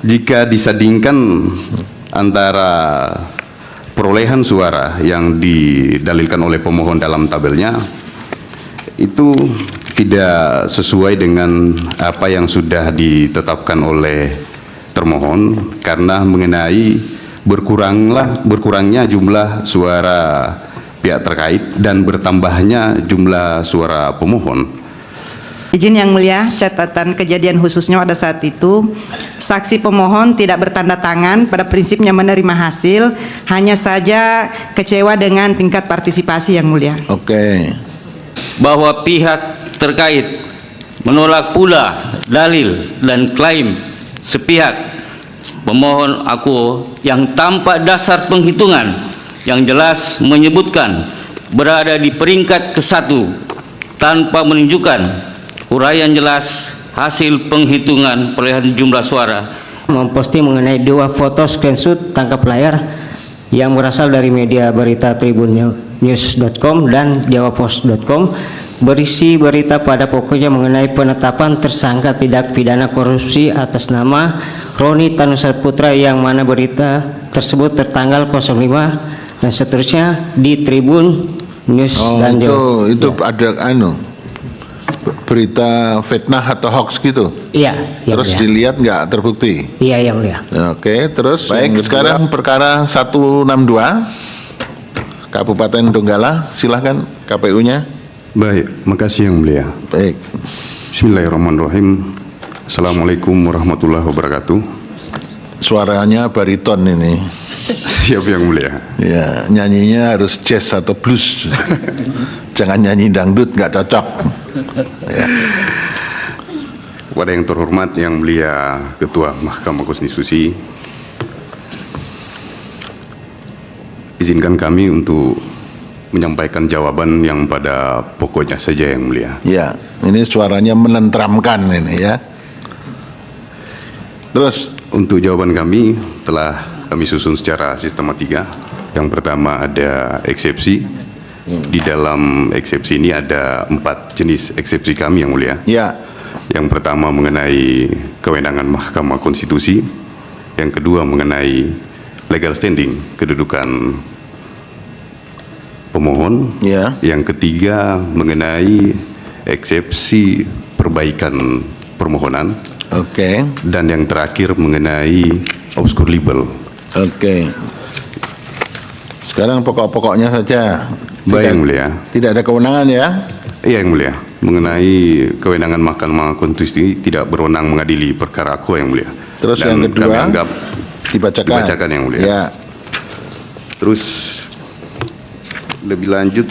Jika disandingkan antara perolehan suara yang didalilkan oleh pemohon dalam tabelnya, itu tidak sesuai dengan apa yang sudah ditetapkan oleh termohon, karena mengenai berkurangnya jumlah suara pihak terkait dan bertambahnya jumlah suara pemohon. Izin Yang Mulia, catatan kejadian khususnya pada saat itu, saksi pemohon tidak bertanda tangan, pada prinsipnya menerima hasil, hanya saja kecewa dengan tingkat partisipasi Yang Mulia. Oke. Bahwa pihak terkait menolak pula dalil dan klaim sepihak pemohon aku yang tanpa dasar penghitungan yang jelas menyebutkan berada di peringkat ke-1 tanpa menunjukkan uraian jelas hasil penghitungan perolehan jumlah suara. Memposting mengenai 2 foto screenshot tangkap layar yang berasal dari media berita tribunnews.com dan jawapost.com berisi berita pada pokoknya mengenai penetapan tersangka tindak pidana korupsi atas nama Roni Tanusa Putra, yang mana berita tersebut tertanggal 05 dan seterusnya di Tribun News dan itu ada berita fitnah atau hoax gitu. Iya, terus ya. Dilihat nggak terbukti. Iya, Yang Mulia. Oke, terus baik, sekarang perkara 162 Kabupaten Donggala, silahkan KPU-nya. Baik, makasih Yang Mulia. Baik. Bismillahirrahmanirrahim. Assalamualaikum warahmatullahi wabarakatuh. Suaranya bariton ini. Siap Yang Mulia. Ya, nyanyinya harus jazz atau blues. Jangan nyanyi dangdut, nggak cocok. Ya. Kepada yang terhormat Yang Mulia Ketua Mahkamah Konstitusi, izinkan kami untuk menyampaikan jawaban yang pada pokoknya saja Yang Mulia. Ya, ini suaranya menenteramkan ini ya. Terus untuk jawaban kami telah kami susun secara sistematika. Yang pertama ada eksepsi. Di dalam eksepsi ini ada 4 jenis eksepsi kami Yang Mulia. ya, Yang pertama mengenai kewenangan Mahkamah Konstitusi. Yang kedua mengenai legal standing, kedudukan pemohon. ya, Yang ketiga mengenai eksepsi perbaikan permohonan. oke, Dan yang terakhir mengenai obscure libel. oke. Sekarang pokok-pokoknya saja. Baik Yang Mulia. Tidak ada kewenangan ya. Iya Yang Mulia. Mengenai kewenangan Mahkamah Konstitusi tidak berwenang mengadili perkara aku Yang Mulia. Terus Dan yang kedua kami anggap dibacakan Yang Mulia. Ya, Terus lebih lanjut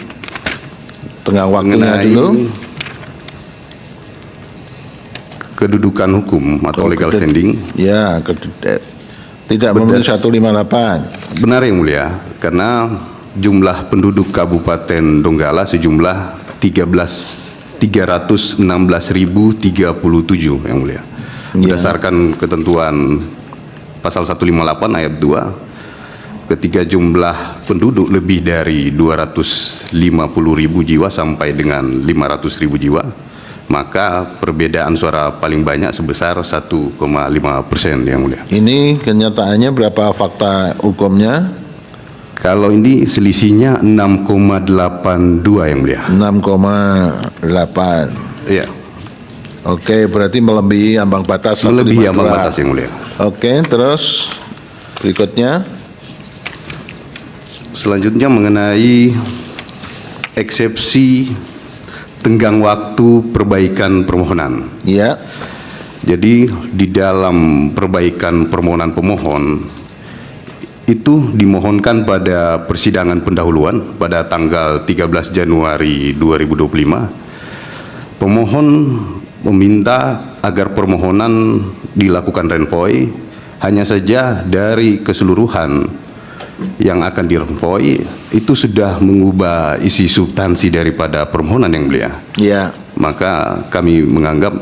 tengah waktunya mengenai dulu. kedudukan hukum atau legal standing. Ya, tidak memenuhi 158. Benar Yang Mulia, karena jumlah penduduk Kabupaten Donggala sejumlah 316.037 Yang Mulia. Berdasarkan ketentuan pasal 158 ayat 2, ketika jumlah penduduk lebih dari 250.000 jiwa sampai dengan 500.000 jiwa, maka perbedaan suara paling banyak sebesar 1,5% Yang Mulia. Ini kenyataannya berapa fakta hukumnya? Kalau ini selisihnya 6,82 Yang Mulia. 6,8. Iya, Oke, berarti melebihi ambang batas 152. melebihi ambang batas Yang Mulia. Oke, terus berikutnya. Selanjutnya mengenai eksepsi tenggang waktu perbaikan permohonan. Ya, Jadi di dalam perbaikan permohonan pemohon itu dimohonkan pada persidangan pendahuluan pada tanggal 13 Januari 2025. Pemohon meminta agar permohonan dilakukan renvoy, hanya saja dari keseluruhan yang akan direnvoy itu sudah mengubah isi substansi daripada permohonan Yang Mulia. ya, Maka kami menganggap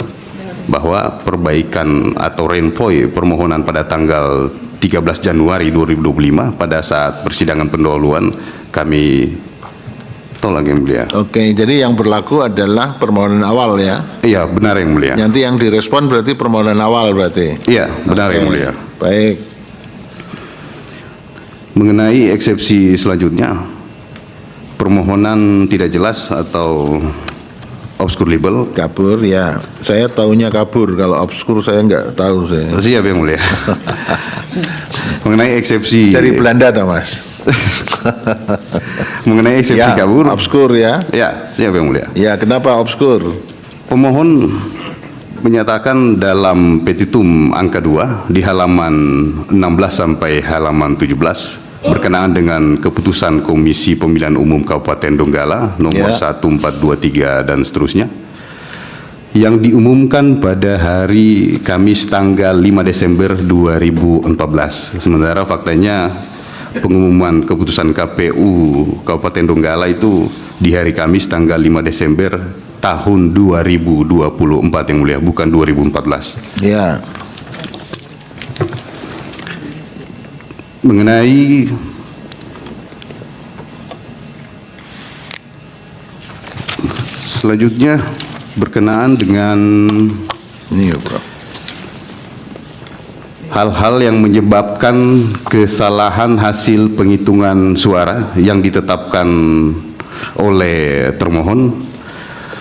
bahwa perbaikan atau renvoy permohonan pada tanggal 13 Januari 2025 pada saat persidangan pendahuluan kami Tolak yang mulia. Oke, jadi yang berlaku adalah permohonan awal ya. Iya, benar yang mulia. Nanti yang direspon berarti permohonan awal berarti. Iya, benar yang Oke, mulia. Baik. Mengenai eksepsi selanjutnya, permohonan tidak jelas atau obscure label. Kabur ya. Saya taunya kabur, kalau obskur saya nggak tahu saya. Siap yang mulia. Mengenai eksepsi Dari Belanda toh Mas. mengenai eksepsi Ya, kabur. obskur ya. Ya, siap yang mulia. Ya, kenapa obskur? Pemohon menyatakan dalam petitum angka 2 di halaman 16 sampai halaman 17 berkenaan dengan keputusan Komisi Pemilihan Umum Kabupaten Donggala nomor Ya. 1423 dan seterusnya yang diumumkan pada hari Kamis tanggal 5 Desember 2014. Sementara faktanya pengumuman keputusan KPU Kabupaten Donggala itu di hari Kamis tanggal 5 Desember tahun 2024 yang mulia, bukan 2014. Ya. Mengenai selanjutnya berkenaan dengan Ini ya, Bro. hal-hal yang menyebabkan kesalahan hasil penghitungan suara yang ditetapkan oleh termohon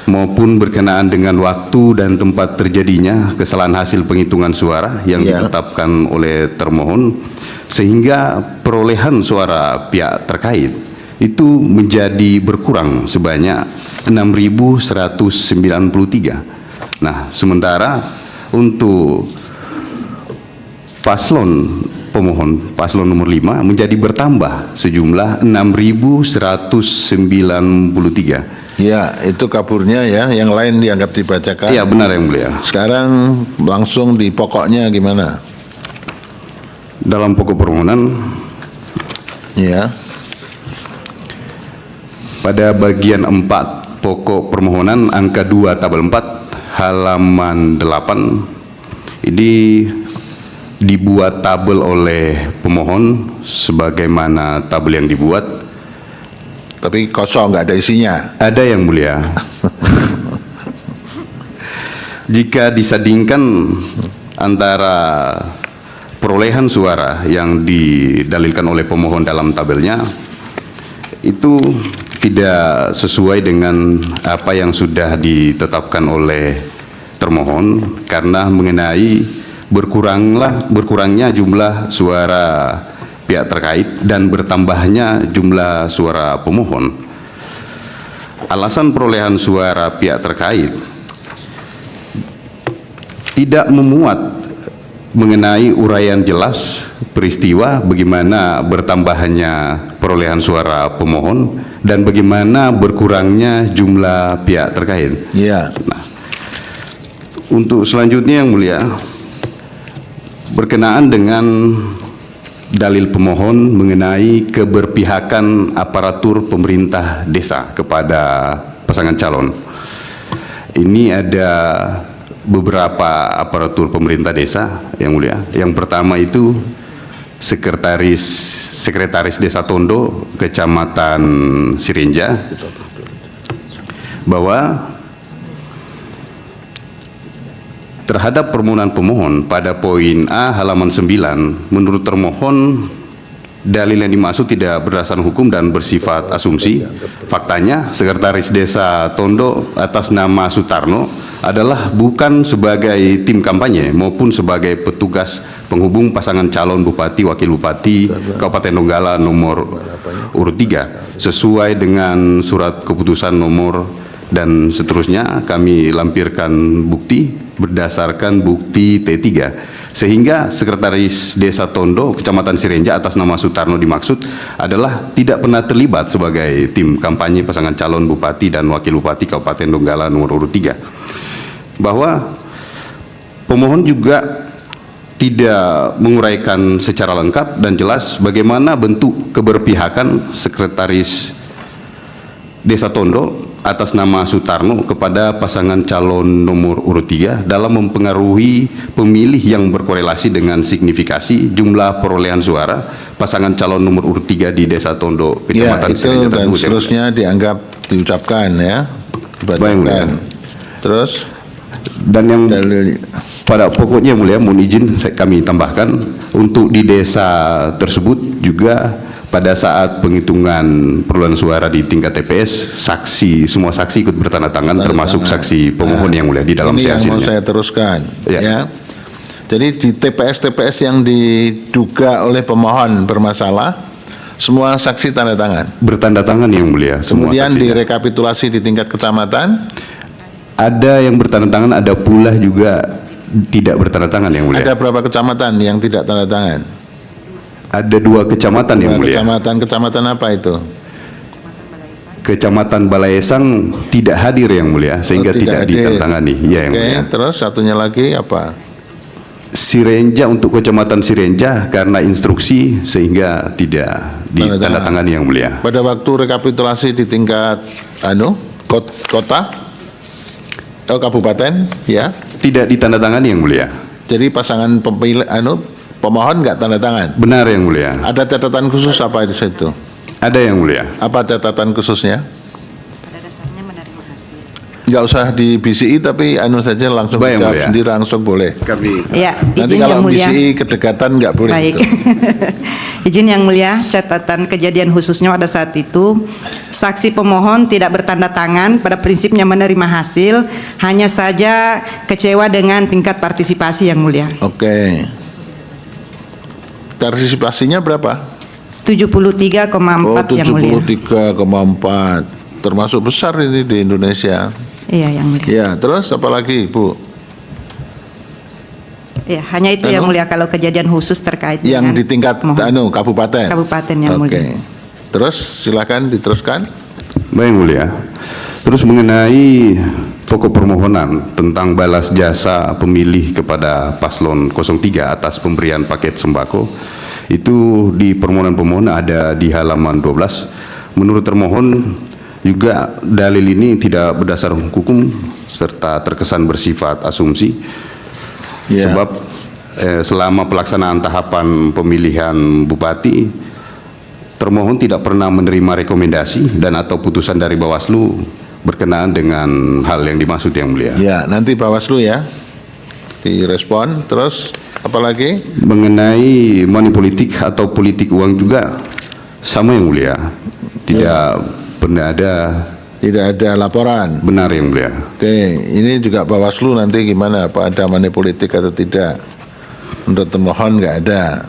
maupun berkenaan dengan waktu dan tempat terjadinya kesalahan hasil penghitungan suara yang Ya. ditetapkan oleh termohon sehingga perolehan suara pihak terkait itu menjadi berkurang sebanyak 6.193. Nah, sementara untuk paslon pemohon, paslon nomor 5 menjadi bertambah sejumlah 6.193. Ya, itu kaburnya ya, yang lain dianggap dibacakan. Iya, benar yang mulia. Sekarang langsung di pokoknya gimana? Dalam pokok permohonan Ya. pada bagian 4 pokok permohonan angka 2 tabel 4 halaman 8 ini dibuat tabel oleh pemohon sebagaimana tabel yang dibuat. Tapi kosong, nggak ada isinya. Ada yang mulia. Jika disandingkan antara perolehan suara yang didalilkan oleh pemohon dalam tabelnya itu tidak sesuai dengan apa yang sudah ditetapkan oleh termohon karena mengenai berkurangnya jumlah suara pihak terkait dan bertambahnya jumlah suara pemohon. Alasan perolehan suara pihak terkait tidak memuat mengenai uraian jelas peristiwa bagaimana bertambahnya perolehan suara pemohon dan bagaimana berkurangnya jumlah pihak terkait. Ya. Untuk selanjutnya yang mulia, berkenaan dengan dalil pemohon mengenai keberpihakan aparatur pemerintah desa kepada pasangan calon. Ini ada beberapa aparatur pemerintah desa yang mulia. Yang pertama itu sekretaris Desa Tondo, Kecamatan Sirinja, bahwa terhadap permohonan pemohon pada poin A halaman 9, menurut termohon dalil yang dimaksud tidak berdasarkan hukum dan bersifat asumsi. Faktanya Sekretaris Desa Tondo atas nama Sutarno adalah bukan sebagai tim kampanye maupun sebagai petugas penghubung pasangan calon Bupati Wakil Bupati Kabupaten Donggala nomor urut 3 sesuai dengan surat keputusan nomor dan seterusnya. Kami lampirkan bukti berdasarkan bukti T3 sehingga Sekretaris Desa Tondo Kecamatan Sirinja atas nama Sutarno dimaksud adalah tidak pernah terlibat sebagai tim kampanye pasangan calon Bupati dan Wakil Bupati Kabupaten Donggala nomor urut 3. Bahwa pemohon juga tidak menguraikan secara lengkap dan jelas bagaimana bentuk keberpihakan Sekretaris Desa Tondo atas nama Sutarno kepada pasangan calon nomor urut 3 dalam mempengaruhi pemilih yang berkorelasi dengan signifikasi jumlah perolehan suara pasangan calon nomor urut 3 di Desa Tondo, Ya, Kecamatan itu Sirenja dan tersebut, seterusnya dianggap diucapkan ya. Baik, Mulia. Terus Dan yang dalil pada pokoknya Mulia, mohon izin kami tambahkan untuk di desa tersebut juga pada saat penghitungan perolehan suara di tingkat TPS, semua saksi ikut bertanda tangan, termasuk saksi pemohon yang mulia di dalam ini yang mau hasilnya. saya teruskan Ya. ya. Jadi di TPS-TPS yang diduga oleh pemohon bermasalah, semua saksi tanda tangan. Bertanda tangan yang mulia. Semua Kemudian saksinya. direkapitulasi di tingkat kecamatan, Ada yang bertanda tangan, ada pula juga tidak bertanda tangan yang mulia. ada berapa kecamatan yang tidak tanda tangan? Ada 2 kecamatan yang mulia. Kecamatan apa itu? Kecamatan Balaesang tidak hadir yang mulia, sehingga Oh, tidak hadir. ditandatangani. Iya yang Oke, mulia. terus satunya lagi apa? Sirenja, untuk kecamatan Sirenja karena instruksi sehingga tidak ditandatangani yang mulia. Pada waktu rekapitulasi di tingkat kota, kabupaten, ya. Tidak ditandatangani yang mulia. Jadi pasangan pemohon nggak tanda tangan. Benar yang mulia. Ada catatan khusus apa di situ? Ada yang mulia. Apa catatan khususnya? Pada dasarnya menerima hasil. Nggak usah di BCI tapi saja langsung Baik, jawab Mulia. sendiri langsung boleh. Kami Ya, Nanti izin yang kalau mulia. BCI kedekatan nggak boleh. Baik. Itu. Izin yang mulia, catatan kejadian khususnya pada saat itu saksi pemohon tidak bertanda tangan, pada prinsipnya menerima hasil, hanya saja kecewa dengan tingkat partisipasi yang mulia. Oke. Partisipasinya berapa? 73,4 yang mulia. 73,4. Termasuk besar ini di Indonesia. Iya yang mulia. Ya, terus apa lagi, Bu? Ya, hanya itu yang mulia kalau kejadian khusus terkait Yang dengan di tingkat pemohon. kabupaten. Kabupaten yang Oke. mulia. Terus silakan diteruskan. Baik mulia. Terus mengenai pokok permohonan tentang balas jasa pemilih kepada paslon 03 atas pemberian paket sembako, itu di permohonan pemohon ada di halaman 12. Menurut termohon juga dalil ini tidak berdasar hukum serta terkesan bersifat asumsi. Ya. Sebab selama pelaksanaan tahapan pemilihan bupati, termohon tidak pernah menerima rekomendasi dan atau putusan dari Bawaslu berkenaan dengan hal yang dimaksud yang mulia. Ya, nanti Bawaslu ya direspon. Terus apa lagi? Mengenai money politik atau politik uang juga sama yang mulia. Tidak pernah ada. Tidak ada laporan. Benar yang mulia. Oke, ini juga Bawaslu nanti gimana? Apa ada money politik atau tidak? Menurut termohon nggak ada.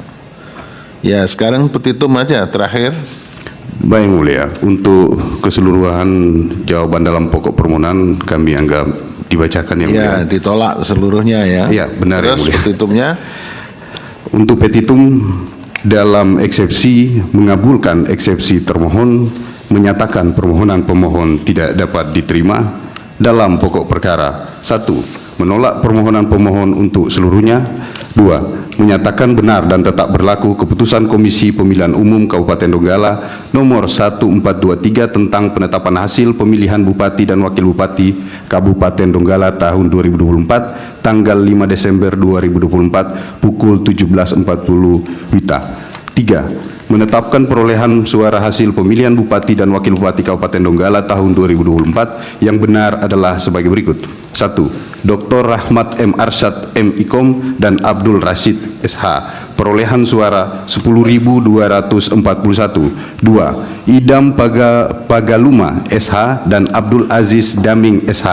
Ya, sekarang petitum aja terakhir. Baik yang mulia, untuk keseluruhan jawaban dalam pokok permohonan kami anggap dibacakan yang mulia. Ya, ditolak seluruhnya ya. Iya, benar, yang Terus mulia. petitumnya Untuk petitum dalam eksepsi mengabulkan eksepsi termohon, menyatakan permohonan pemohon tidak dapat diterima dalam pokok perkara. 1. Menolak permohonan pemohon untuk seluruhnya. 2. Menyatakan benar dan tetap berlaku keputusan Komisi Pemilihan Umum Kabupaten Donggala nomor 1423 tentang penetapan hasil pemilihan Bupati dan Wakil Bupati Kabupaten Donggala tahun 2024 tanggal 5 Desember 2024 pukul 17.40 WITA. 3. Menetapkan perolehan suara hasil pemilihan Bupati dan Wakil Bupati Kabupaten Donggala tahun 2024 yang benar adalah sebagai berikut. 1. Dr. Rahmat M. Arsyad M. Ikom dan Abdul Rashid SH perolehan suara 10.241. 2. Idam Pagaluma SH dan Abdul Aziz Daming SH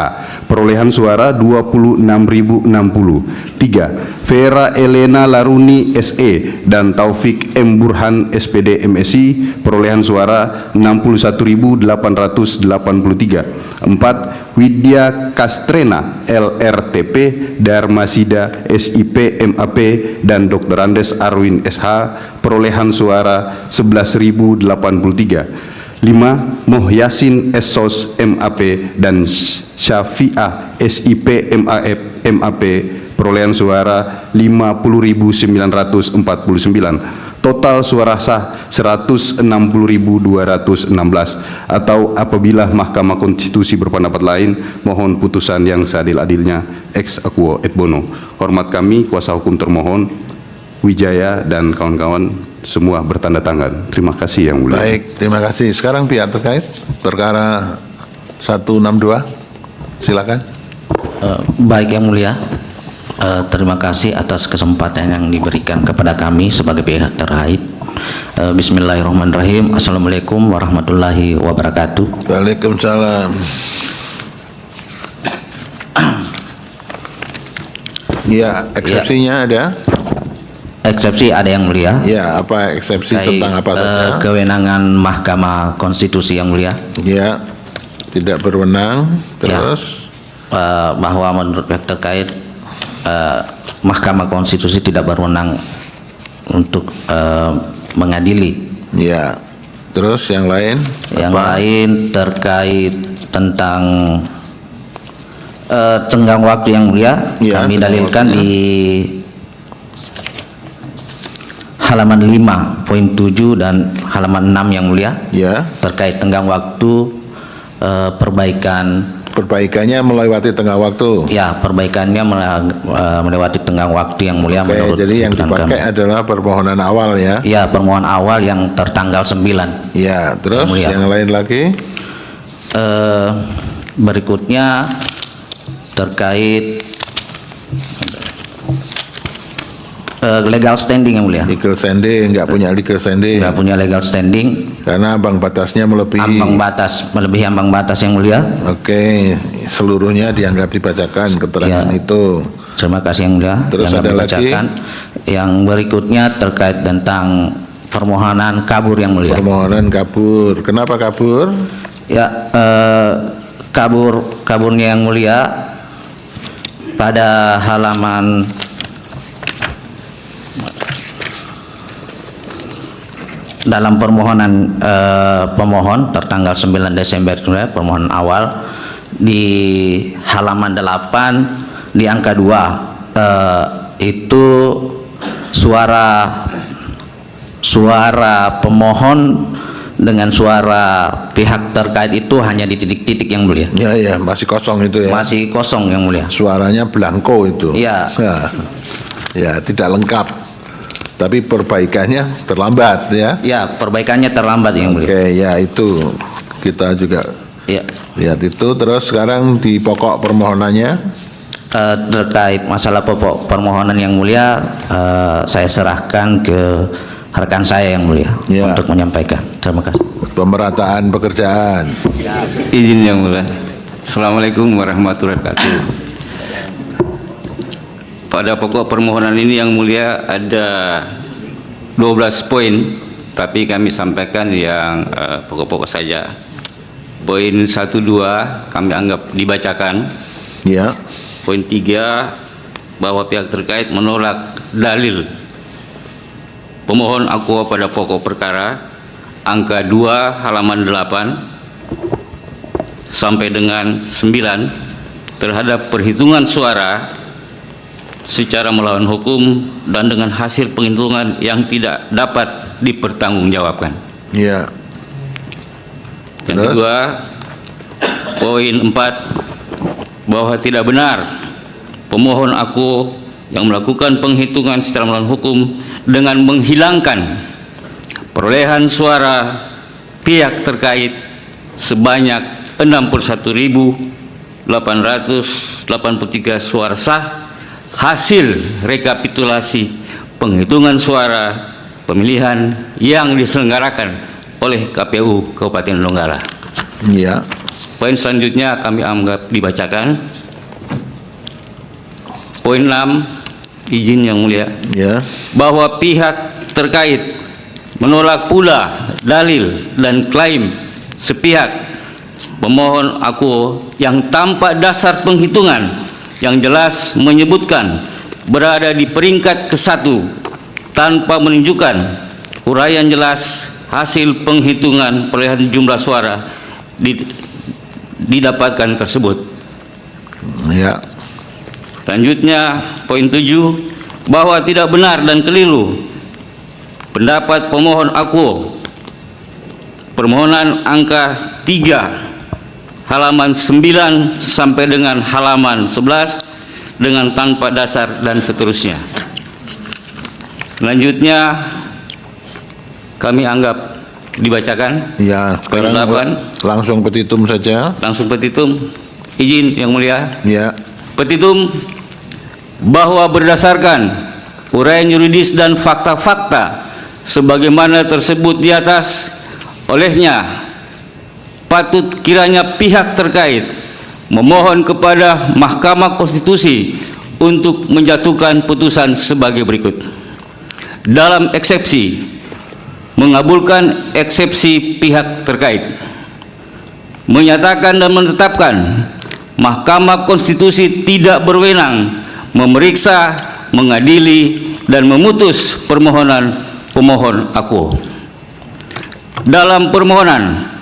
perolehan suara 26.060. 3. Vera Elena Laruni SE dan Taufik M. Burhan SPD MSI perolehan suara 61.883. 4. Widya Kastrena LRTP Darmasida SIP MAP dan Dr. Andes Arwin SH perolehan suara 11.083. 5. Muhyasin Esos MAP dan Syafi'ah SIP MAP perolehan suara 50.949. total suara sah 160.216, atau apabila Mahkamah Konstitusi berpendapat lain, mohon putusan yang seadil-adilnya ex aequo et bono. Hormat kami, kuasa hukum termohon, Wijaya dan kawan-kawan semua bertanda tangan. Terima kasih Yang Mulia. Baik, terima kasih. Sekarang pihak terkait perkara 162, silakan. Baik Yang Mulia, terima kasih atas kesempatan yang diberikan kepada kami sebagai pihak terkait. Bismillahirrahmanirrahim. Assalamualaikum warahmatullahi wabarakatuh. Waalaikumsalam. Ya, eksepsinya ada? Eksepsi ada Yang Mulia. Ya, apa eksepsi Terkait, tentang apa saja? kewenangan Mahkamah Konstitusi Yang Mulia. Ya, tidak berwenang. Terus? Bahwa menurut pihak terkait Mahkamah Konstitusi tidak berwenang untuk mengadili. Ya. Terus yang lain? Yang Apa? lain terkait tentang tenggang waktu Yang Mulia, Ya, kami tenggang dalilkan waktunya. di halaman 5.7 dan halaman 6 Yang Mulia, Ya. terkait tenggang waktu Perbaikannya melewati tengah waktu. ya perbaikannya melewati tenggang waktu Yang Mulia. Oke, menurut jadi yang tuntutan dipakai kami. adalah permohonan awal ya. Ya, permohonan awal yang tertanggal 9. Ya, terus Yang mulia. yang lain lagi? Berikutnya terkait legal standing Yang Mulia. Legal standing, nggak punya legal standing. Nggak punya legal standing, Karena ambang batasnya melebihi. melebihi ambang batas Yang Mulia. Oke, seluruhnya dianggap dibacakan keterangan Ya. itu. Terima kasih Yang Mulia. Terus Yang ada kami lagi? bacakan. Yang berikutnya terkait tentang permohonan kabur Yang Mulia. Permohonan kabur. Kenapa kabur? Ya, kaburnya Yang Mulia pada halaman dalam permohonan pemohon tertanggal 9 Desember permohonan awal di halaman 8 di angka 2 itu suara pemohon dengan suara pihak terkait itu hanya di titik-titik Yang Mulia. Ya, ya, masih kosong itu ya. Masih kosong Yang Mulia. Suaranya blanko itu. Iya. Ya, tidak lengkap. Tapi perbaikannya terlambat ya. Ya, perbaikannya terlambat Yang Mulia. Oke, ya itu kita juga Ya. lihat itu. Terus sekarang di pokok permohonannya. Terkait masalah pokok permohonan Yang Mulia, saya serahkan ke rekan saya Yang Mulia Ya. untuk menyampaikan. Terima kasih. Pemerataan pekerjaan. Izin Yang Mulia. Assalamualaikum warahmatullahi wabarakatuh. Pada pokok permohonan ini Yang Mulia ada 12 poin, tapi kami sampaikan yang pokok-pokok saja. Poin 1-2 kami anggap dibacakan. Ya. Poin 3, bahwa pihak terkait menolak dalil pemohon akuo pada pokok perkara angka 2 halaman 8 sampai dengan 9 terhadap perhitungan suara secara melawan hukum dan dengan hasil penghitungan yang tidak dapat dipertanggungjawabkan. Ya. Yang Terus? kedua, poin 4, bahwa tidak benar pemohon akuo yang melakukan penghitungan secara melawan hukum dengan menghilangkan perolehan suara pihak terkait sebanyak 61.883 suara sah hasil rekapitulasi penghitungan suara pemilihan yang diselenggarakan oleh KPU Kabupaten Donggala. Ya. Poin selanjutnya kami anggap dibacakan. Poin 6, izin Yang Mulia, Ya. bahwa pihak terkait menolak pula dalil dan klaim sepihak pemohon akuo yang tanpa dasar penghitungan yang jelas menyebutkan berada di peringkat ke-1 tanpa menunjukkan uraian jelas hasil penghitungan perolehan jumlah suara didapatkan tersebut. Ya. Selanjutnya poin 7, bahwa tidak benar dan keliru pendapat pemohon aku permohonan angka 3 halaman 9 sampai dengan halaman 11 dengan tanpa dasar dan seterusnya. Selanjutnya kami anggap dibacakan. Ya, sekarang langsung petitum saja. Langsung petitum. Izin Yang Mulia. Ya. Petitum bahwa berdasarkan uraian yuridis dan fakta-fakta sebagaimana tersebut di atas, olehnya patut kiranya pihak terkait memohon kepada Mahkamah Konstitusi untuk menjatuhkan putusan sebagai berikut. Dalam eksepsi, mengabulkan eksepsi pihak terkait, menyatakan dan menetapkan Mahkamah Konstitusi tidak berwenang memeriksa, mengadili, dan memutus permohonan pemohon aku. Dalam permohonan,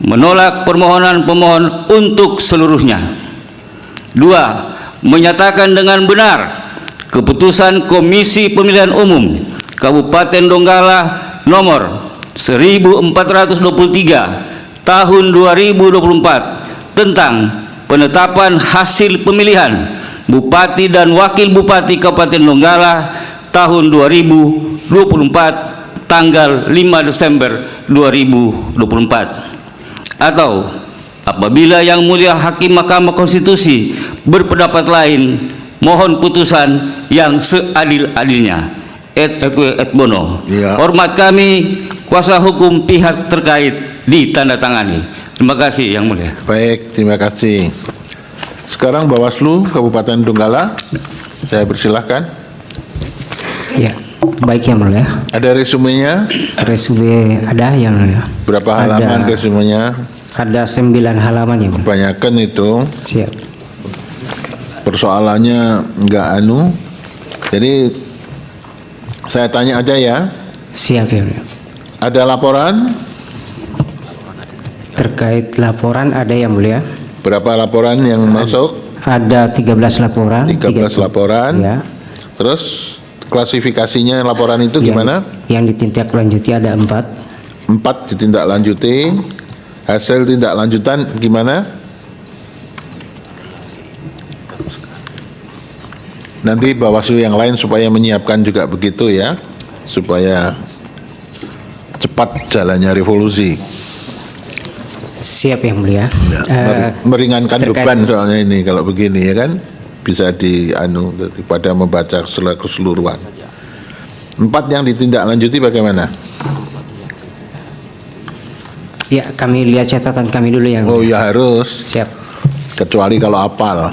menolak permohonan pemohon untuk seluruhnya. 2. Menyatakan dengan benar keputusan Komisi Pemilihan Umum Kabupaten Donggala nomor 1423 tahun 2024 tentang penetapan hasil pemilihan Bupati dan Wakil Bupati Kabupaten Donggala tahun 2024 tanggal 5 Desember 2024, atau apabila Yang Mulia Hakim Mahkamah Konstitusi berpendapat lain, mohon putusan yang seadil-adilnya. Et eque et bono. Ya. Hormat kami, kuasa hukum pihak terkait ditandatangani. Terima kasih Yang Mulia. Baik, terima kasih. Sekarang Bawaslu Kabupaten Donggala, saya persilahkan. Ya, baik Yang Mulia. Ada resumenya? Resume ada Yang Mulia. Berapa halaman Ada. resumenya? Ada 9 halaman Yang Mulia. Kebanyakan itu. Siap. Persoalannya nggak jadi saya tanya aja ya. Siap Yang Mulia. Ada laporan? Terkait laporan ada Yang Mulia. Berapa laporan yang masuk? Ada 13 laporan. 13 laporan. Ya. Terus klasifikasinya laporan itu gimana? Yang ditindaklanjuti ada 4. 4 ditindaklanjuti. Hasil tindak lanjutan gimana? Nanti Bawaslu yang lain supaya menyiapkan juga begitu ya, supaya cepat jalannya revolusi. Siap Yang Mulia. Ya, meringankan terkait- beban soalnya ini kalau begini ya kan, bisa daripada membaca secara keseluruhan. 4 yang ditindaklanjuti bagaimana? Ya, kami lihat catatan kami dulu Yang Oh Mulia. ya harus, Siap. kecuali kalau apal.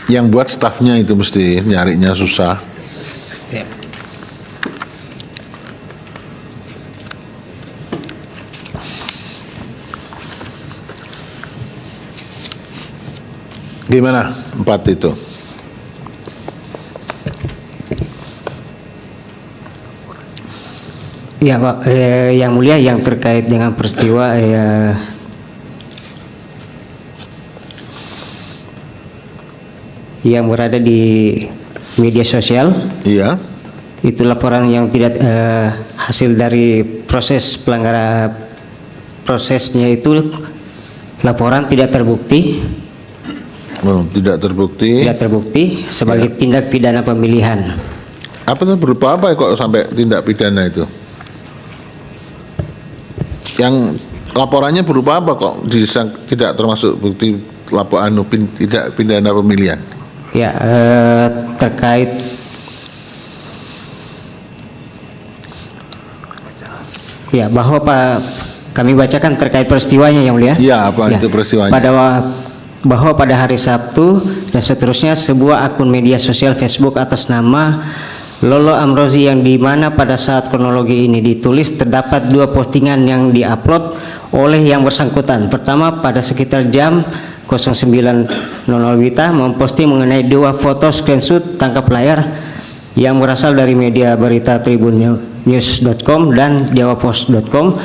Yang buat stafnya itu mesti nyarinya susah. Gimana 4 itu? Ya Pak, Yang Mulia, yang terkait dengan peristiwa yang berada di media sosial, Iya. itu laporan yang tidak hasil dari proses pelanggaran, prosesnya itu laporan tidak terbukti, Oh, tidak terbukti. sebagai tindak pidana pemilihan. Apa tuh, berupa apa kok sampai tindak pidana itu? Yang laporannya berupa apa kok tidak termasuk bukti laporan tidak pidana pemilihan? Ya, terkait ya bahwa kami bacakan terkait peristiwanya Yang Mulia. Iya, apa itu peristiwanya? Bahwa pada hari Sabtu dan seterusnya sebuah akun media sosial Facebook atas nama Lolo Amrozi, yang dimana pada saat kronologi ini ditulis terdapat 2 postingan yang diupload oleh yang bersangkutan. Pertama, pada sekitar jam 09.00 WITA memposting mengenai 2 foto screenshot tangkap layar yang berasal dari media berita tribunnews.com dan jawapost.com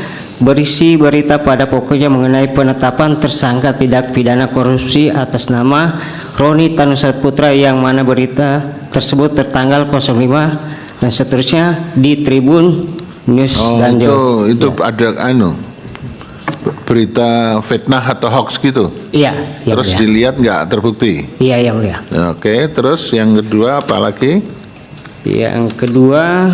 berisi berita pada pokoknya mengenai penetapan tersangka tindak pidana korupsi atas nama Roni Tanusaputra, yang mana berita tersebut tertanggal 05 dan seterusnya di Tribun News Oh, dan itu ada berita fitnah atau hoax gitu. Iya, yang Terus mulia. dilihat nggak terbukti. Iya, yang mulia. Oke, terus yang kedua apa lagi? Yang kedua,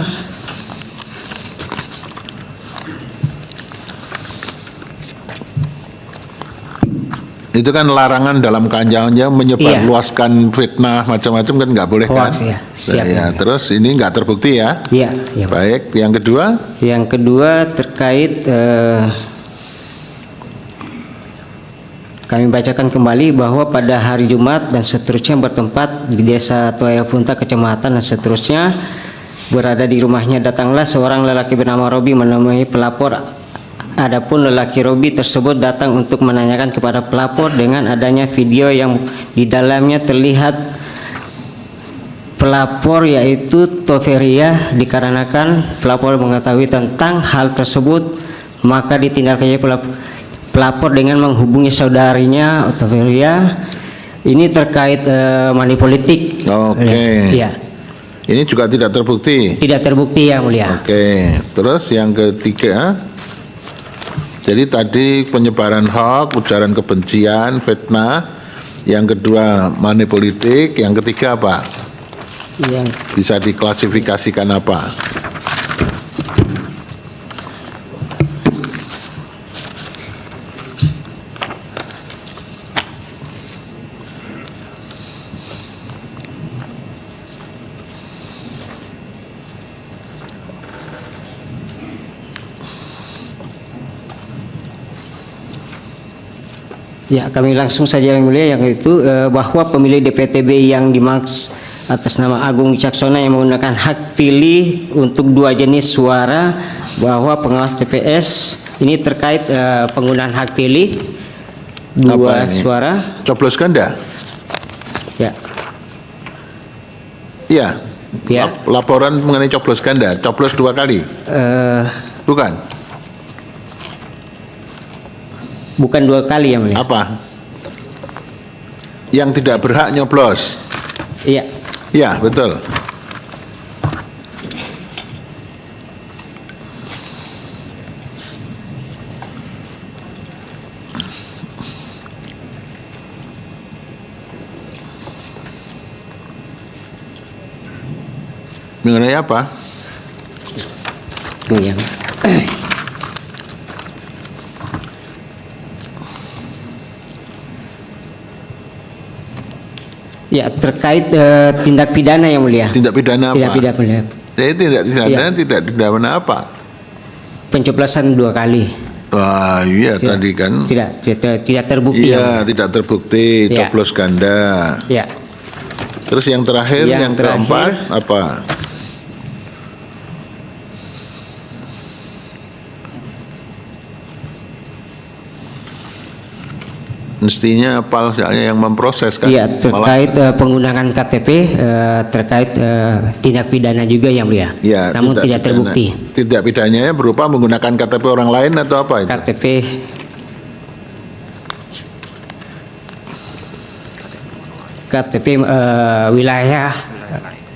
Itu kan larangan dalam kanjangnya menyebarluaskan fitnah macam-macam kan nggak boleh kan? Hoax, ya. Siap, Ya, ya. terus ini nggak terbukti ya? iya, yang Baik, yang kedua? Yang kedua terkait kami bacakan kembali bahwa pada hari Jumat dan seterusnya bertempat di Desa Tuaya Funta, Kecamatan dan seterusnya, berada di rumahnya datanglah seorang lelaki bernama Robi menemui pelapor. Adapun lelaki Robi tersebut datang untuk menanyakan kepada pelapor dengan adanya video yang di dalamnya terlihat pelapor yaitu Toveria. Dikarenakan pelapor mengetahui tentang hal tersebut, maka ditindaklanjuti pelapor dengan menghubungi saudarinya Toveria. Ini terkait money politik. Oke. Iya. Ini juga tidak terbukti. Tidak terbukti, yang mulia. Oke, terus yang ketiga, jadi tadi penyebaran hoax, ujaran kebencian, fitnah. Yang kedua money politik. Yang ketiga apa? Yang Bisa diklasifikasikan apa? Ya, kami langsung saja, yang mulia, yang itu bahwa pemilih DPTB yang dimaksud atas nama Agung Wicaksona yang menggunakan hak pilih untuk 2 jenis suara, bahwa pengawas TPS ini terkait penggunaan hak pilih 2 Apa ini? suara. Coblos ganda? Ya, Iya. Ya. Laporan mengenai coblos ganda, coblos 2 kali, bukan? bukan 2 kali, yang mulia. Apa? Yang tidak berhak nyoblos. Iya. Ya, betul. Mengenai apa? Yang ya, terkait tindak pidana, yang mulia. Tindak pidana apa? Tindak pidana, mulia. Tidak pidana, tidak pidana apa? Pencoblosan 2 kali. Wah, iya tadi kan. Tidak terbukti. Iya, tidak terbukti Ya. coblos ganda. Ya. Terus yang terakhir, Yang yang terakhir. keempat apa? Mestinya apa soalnya yang memproses kan? Iya, Malah- terkait penggunaan KTP, terkait tindak pidana juga, yang mulia. Ya, Namun tidak pidana. terbukti. Tidak pidananya berupa menggunakan KTP orang lain atau apa itu? KTP wilayah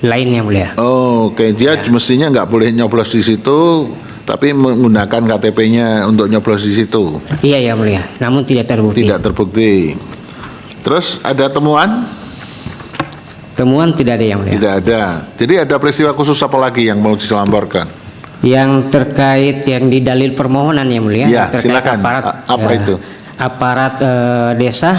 lain, yang mulia. Oh, oke. Dia mestinya nggak boleh nyoblos di situ, tapi menggunakan KTP-nya untuk nyoblos di situ. Iya, yang mulia. Namun tidak terbukti. Tidak terbukti. Terus ada temuan? Temuan tidak ada, yang mulia. Tidak ada. Jadi ada peristiwa khusus apa lagi yang mau dilaporkan? Yang terkait yang di dalil permohonan, yang mulia. Ya, terkait silakan. aparat Apa itu? Aparat desa.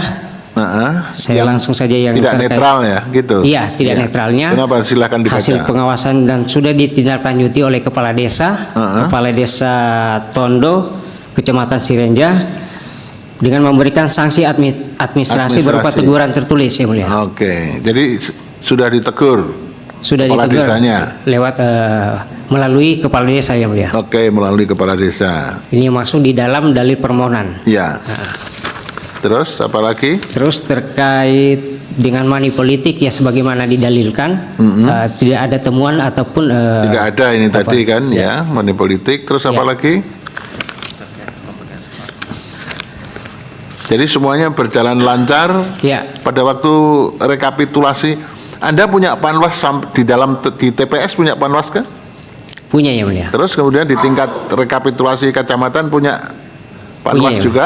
Saya langsung saja yang tidak terkait. netral ya, gitu. Iya, tidak Ya. netralnya. Kenapa? Silakan dibaca. Hasil pengawasan dan sudah ditindaklanjuti oleh Kepala Desa, Kepala Desa Tondo, Kecamatan Sirenja, dengan memberikan sanksi administrasi berupa Administrasi. teguran tertulis, yang mulia. Oke, jadi sudah ditegur. Sudah Kepala ditegur desanya. lewat melalui Kepala Desa, yang mulia. Oke, melalui kepala desa. Ini masuk di dalam dalil permohonan. Ya. Terus apa lagi? Terus terkait dengan money politik, ya sebagaimana didalilkan, tidak ada temuan ataupun Tidak ada ini apa? tadi kan ya, money politik. Terus apa Ya. lagi? Jadi semuanya berjalan lancar. Ya, Pada waktu rekapitulasi, Anda punya panwas di TPS punya panwas kan? punya Yang Mulia. Terus kemudian di tingkat rekapitulasi kecamatan punya panwas Punya, ya. juga.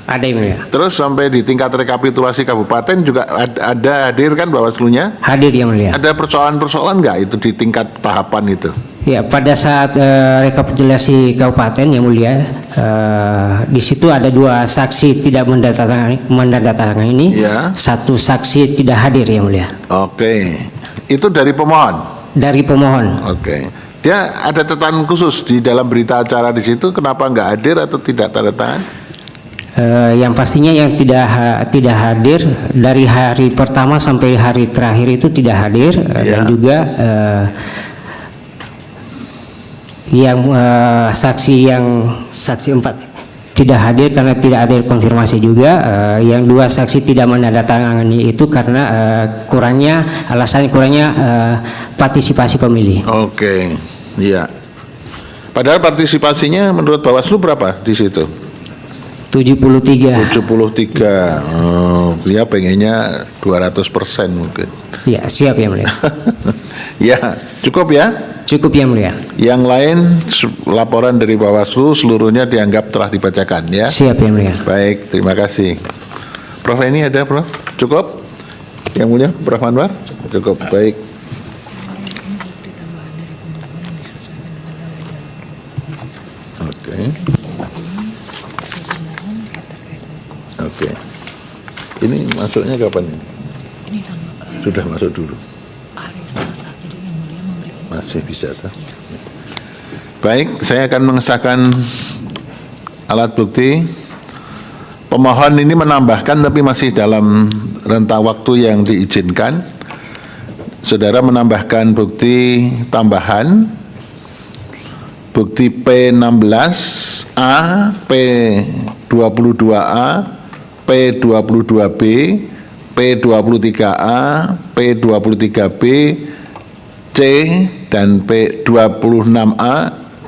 Ada Yang Mulia. Terus sampai di tingkat rekapitulasi kabupaten juga ada hadir kan Bawaslu-nya? Hadir Yang Mulia. Ada persoalan-persoalan nggak itu di tingkat tahapan itu? Ya, pada saat rekapitulasi kabupaten Yang Mulia, di situ ada 2 saksi tidak menandatangani ini, Ya. 1 saksi tidak hadir Yang Mulia. Oke, itu dari pemohon. Dari pemohon. Oke, dia ada catatan khusus di dalam berita acara di situ. Kenapa nggak hadir atau tidak tanda tangan? Yang pastinya yang tidak hadir dari hari pertama sampai hari terakhir itu tidak hadir, Ya. dan juga saksi 4 tidak hadir karena tidak ada konfirmasi juga. Yang 2 saksi tidak menandatangani itu karena alasan kurangnya partisipasi pemilih. Oke, iya. Padahal partisipasinya menurut Bawaslu berapa di situ? 73. 73. Oh, dia pengennya 200% mungkin. Ya, siap Yang Mulia. Ya, cukup ya. Cukup Yang Mulia. Yang lain laporan dari Bawaslu seluruhnya dianggap telah dibacakan ya. Siap Yang Mulia. Baik, terima kasih. Prof ini ada, Prof? Cukup? Yang mulia, Prof Anwar? Cukup, baik. Oke. Oke. Ini masuknya kapan? Sudah masuk dulu. Masih bisa tak? Baik, saya akan mengesahkan alat bukti. Pemohon ini menambahkan tapi masih dalam rentang waktu yang diizinkan. Saudara menambahkan bukti tambahan, bukti P16A, P22A, P22B, P23A, P23B, C dan P26A,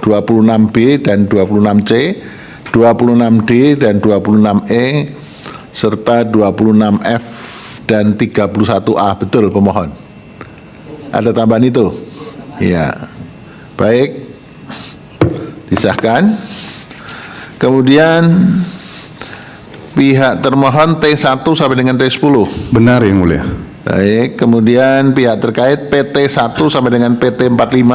26B dan 26C, 26D dan 26E, serta 26F dan 31A. Betul pemohon? Ada tambahan itu? Ya. Baik. Disahkan. Kemudian pihak termohon T1 sampai dengan T10. Benar Yang Mulia. Baik, kemudian pihak terkait PT1 sampai dengan PT45.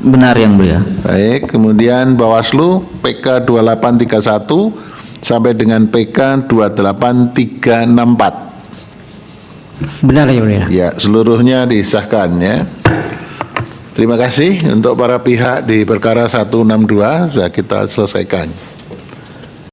Benar Yang Mulia. Baik, kemudian Bawaslu PK 2831 sampai dengan PK 28364. Benar Yang Mulia. Ya, seluruhnya disahkan ya. Terima kasih untuk para pihak di perkara 162 sudah kita selesaikan.